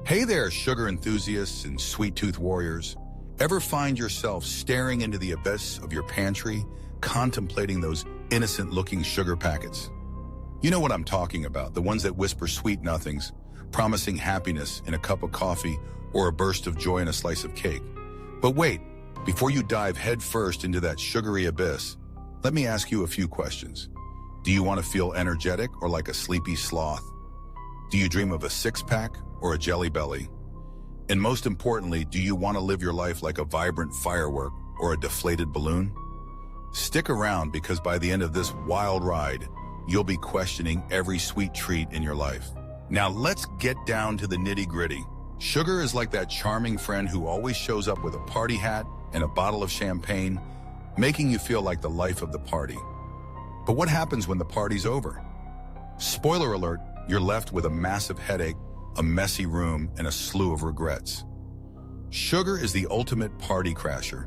Hey there, sugar enthusiasts and sweet tooth warriors. Ever find yourself staring into the abyss of your pantry, contemplating those innocent-looking sugar packets? You know what I'm talking about, the ones that whisper sweet nothings, promising happiness in a cup of coffee or a burst of joy in a slice of cake. But wait, before you dive headfirst into that sugary abyss, let me ask you a few questions. Do you want to feel energetic or like a sleepy sloth? Do you dream of a six-pack or a jelly belly? And most importantly, do you want to live your life like a vibrant firework or a deflated balloon? Stick around, because by the end of this wild ride, you'll be questioning every sweet treat in your life. Now let's get down to the nitty-gritty. Sugar is like that charming friend who always shows up with a party hat and a bottle of champagne, making you feel like the life of the party. But what happens when the party's over? Spoiler alert, you're left with a massive headache, a messy room, and a slew of regrets. Sugar is the ultimate party crasher,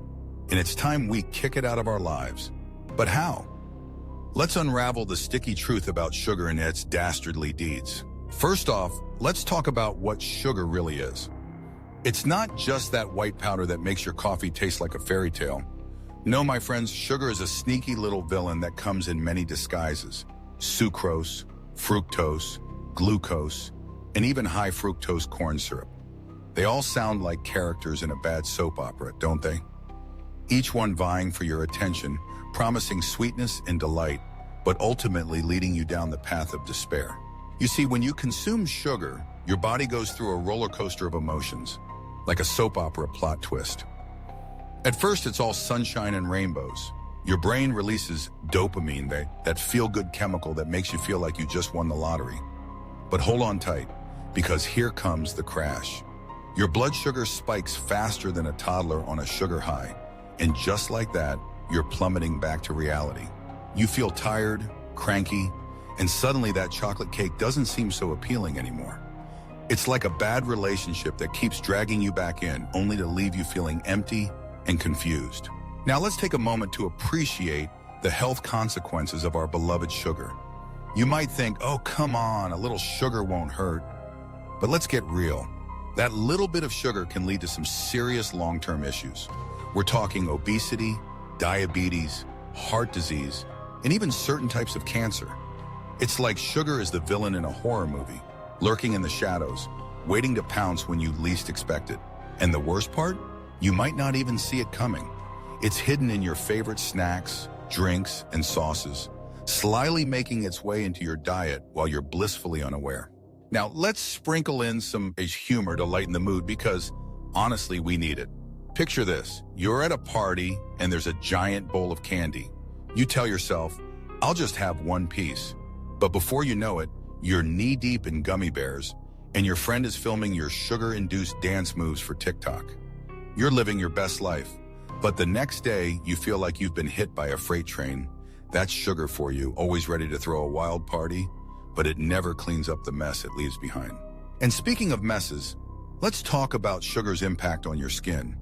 and it's time we kick it out of our lives. But how? Let's unravel the sticky truth about sugar and its dastardly deeds. First off, let's talk about what sugar really is. It's not just that white powder that makes your coffee taste like a fairy tale. No, my friends, sugar is a sneaky little villain that comes in many disguises. Sucrose, fructose, glucose, and even high fructose corn syrup. They all sound like characters in a bad soap opera, don't they? Each one vying for your attention, promising sweetness and delight, but ultimately leading you down the path of despair. You see, when you consume sugar, your body goes through a roller coaster of emotions, like a soap opera plot twist. At first, it's all sunshine and rainbows. Your brain releases dopamine, that feel-good chemical that makes you feel like you just won the lottery. But hold on tight, because here comes the crash. Your blood sugar spikes faster than a toddler on a sugar high, and just like that, you're plummeting back to reality. You feel tired, cranky, and suddenly that chocolate cake doesn't seem so appealing anymore. It's like a bad relationship that keeps dragging you back in, only to leave you feeling empty and confused. Now let's take a moment to appreciate the health consequences of our beloved sugar. You might think, oh, come on, a little sugar won't hurt. But let's get real. That little bit of sugar can lead to some serious long-term issues. We're talking obesity, diabetes, heart disease, and even certain types of cancer. It's like sugar is the villain in a horror movie, lurking in the shadows, waiting to pounce when you least expect it. And the worst part? You might not even see it coming. It's hidden in your favorite snacks, drinks, and sauces, slyly making its way into your diet while you're blissfully unaware. Now, let's sprinkle in some humor to lighten the mood, because honestly, we need it. Picture this. You're at a party and there's a giant bowl of candy. You tell yourself, I'll just have one piece. But before you know it, you're knee-deep in gummy bears and your friend is filming your sugar-induced dance moves for TikTok. You're living your best life, but the next day you feel like you've been hit by a freight train. That's sugar for you, always ready to throw a wild party, but it never cleans up the mess it leaves behind. And speaking of messes, let's talk about sugar's impact on your skin.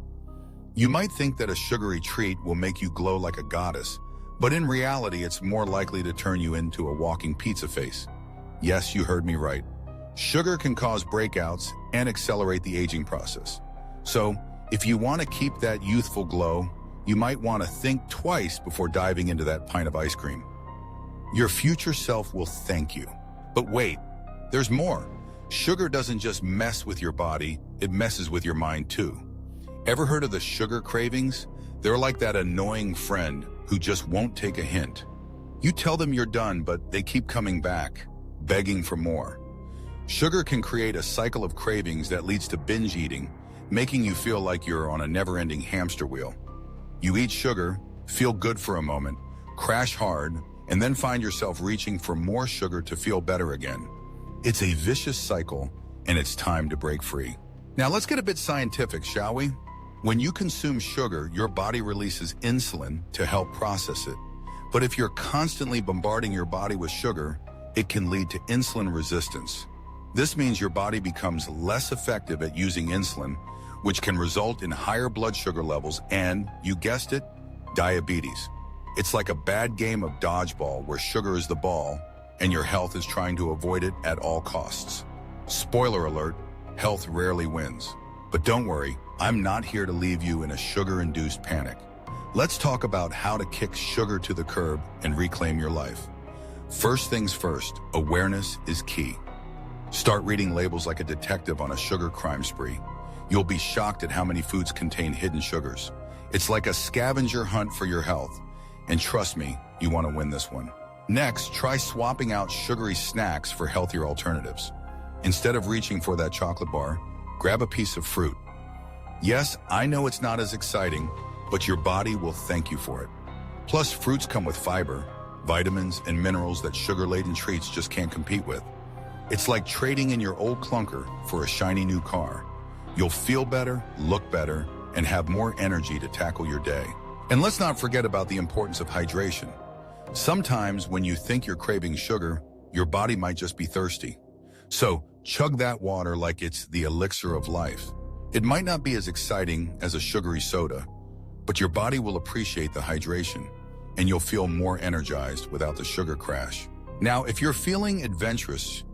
You might think that a sugary treat will make you glow like a goddess, but in reality, it's more likely to turn you into a walking pizza face. Yes, you heard me right. Sugar can cause breakouts and accelerate the aging process. So, if you want to keep that youthful glow, you might want to think twice before diving into that pint of ice cream. Your future self will thank you. But wait, there's more. Sugar doesn't just mess with your body, it messes with your mind too. Ever heard of the sugar cravings? They're like that annoying friend who just won't take a hint. You tell them you're done, but they keep coming back, begging for more. Sugar can create a cycle of cravings that leads to binge eating, making you feel like you're on a never-ending hamster wheel. You eat sugar, feel good for a moment, crash hard, and then find yourself reaching for more sugar to feel better again. It's a vicious cycle, and it's time to break free. Now let's get a bit scientific, shall we? When you consume sugar, your body releases insulin to help process it. But if you're constantly bombarding your body with sugar, it can lead to insulin resistance. This means your body becomes less effective at using insulin, which can result in higher blood sugar levels and, you guessed it, diabetes. It's like a bad game of dodgeball where sugar is the ball and your health is trying to avoid it at all costs. Spoiler alert, health rarely wins. But don't worry, I'm not here to leave you in a sugar-induced panic. Let's talk about how to kick sugar to the curb and reclaim your life. First things first, awareness is key. Start reading labels like a detective on a sugar crime spree. You'll be shocked at how many foods contain hidden sugars. It's like a scavenger hunt for your health. And trust me, you want to win this one. Next, try swapping out sugary snacks for healthier alternatives. Instead of reaching for that chocolate bar, grab a piece of fruit. Yes, I know it's not as exciting, but your body will thank you for it. Plus, fruits come with fiber, vitamins, and minerals that sugar-laden treats just can't compete with. It's like trading in your old clunker for a shiny new car. You'll feel better, look better, and have more energy to tackle your day. And let's not forget about the importance of hydration. Sometimes when you think you're craving sugar, your body might just be thirsty. So chug that water like it's the elixir of life. It might not be as exciting as a sugary soda, but your body will appreciate the hydration, and you'll feel more energized without the sugar crash. Now, if you're feeling adventurous,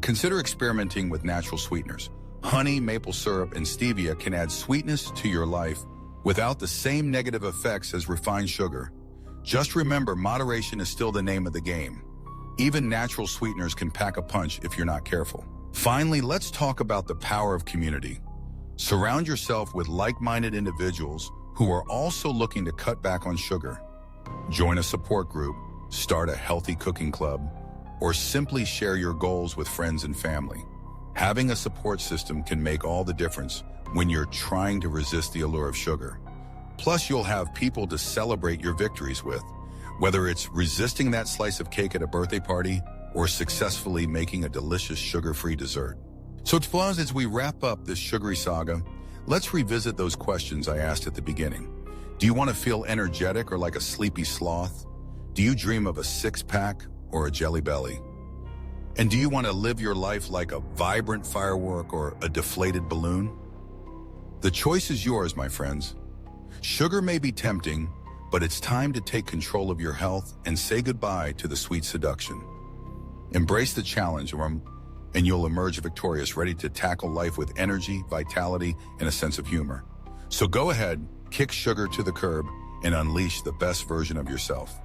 consider experimenting with natural sweeteners. Honey, maple syrup, and stevia can add sweetness to your life without the same negative effects as refined sugar. Just remember, moderation is still the name of the game. Even natural sweeteners can pack a punch if you're not careful. Finally, let's talk about the power of community. Surround yourself with like-minded individuals who are also looking to cut back on sugar. Join a support group, start a healthy cooking club, or simply share your goals with friends and family. Having a support system can make all the difference when you're trying to resist the allure of sugar. Plus, you'll have people to celebrate your victories with, whether it's resisting that slice of cake at a birthday party or successfully making a delicious sugar-free dessert. So as we wrap up this sugary saga, let's revisit those questions I asked at the beginning. Do you want to feel energetic or like a sleepy sloth? Do you dream of a six-pack or a jelly belly? And do you want to live your life like a vibrant firework or a deflated balloon? The choice is yours, my friends. Sugar may be tempting, but it's time to take control of your health and say goodbye to the sweet seduction. Embrace the challenge, and you'll emerge victorious, ready to tackle life with energy, vitality, and a sense of humor. So go ahead, kick sugar to the curb, and unleash the best version of yourself.